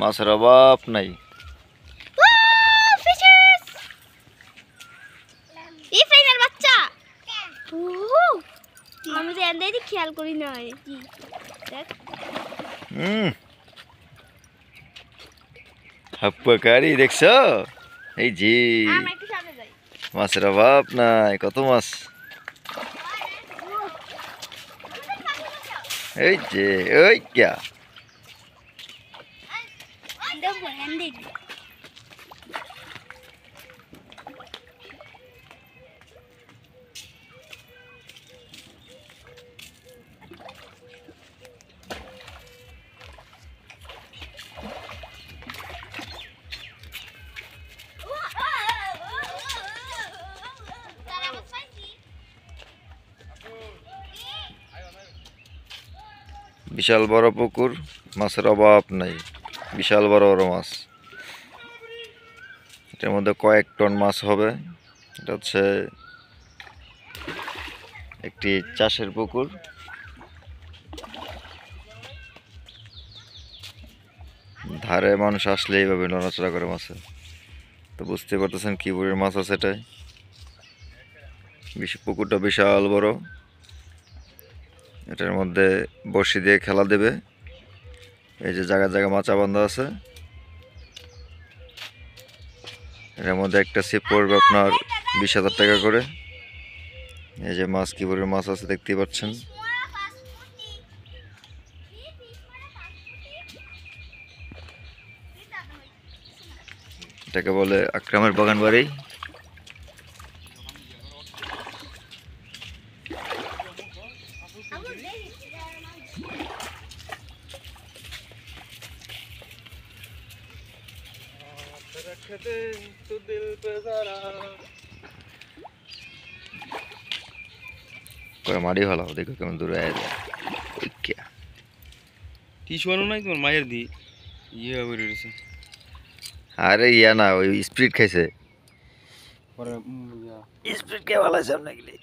মাছের অভাব নাই। আমি তো এন্দাই খেয়াল করি না। হাপ্পাকারি দেখছো? এই যে মাছের অভাব নাই, কত মাছ। এই যে ওই ক্যা বিশাল বড় পুকুর, মাছের অভাব নাই, বিশাল বড় বড় মাছ। এটার মধ্যে কয়েক টন মাছ হবে। এটা হচ্ছে একটি চাষের পুকুর। ধারে মানুষ আসলে এইভাবে নড়াচড়া করে মাছে। তো বুঝতে পারতেছেন কি পরিমাণ মাছ আছে এটাই। পুকুরটা বিশাল বড়। এটার মধ্যে বড়শি দিয়ে খেলা দেবে। এই যে জায়গা জায়গা মাচা বান্ধা আছে। এটার মধ্যে একটা ছিপ পড়বে আপনার 20,000 টাকা করে। এই যে মাছ কি পরিমাণ মাছ আছে দেখতেই পাচ্ছেন। এটাকে বলে আকরামের বাগান বাড়ি। মারি ভালো দেখো কেমন দূরে মায়ের দি ইয়ে আরে ইয়া না, ওই স্পিরিট খাইছে। স্পিরিট কে ভালো আছে আপনাকে?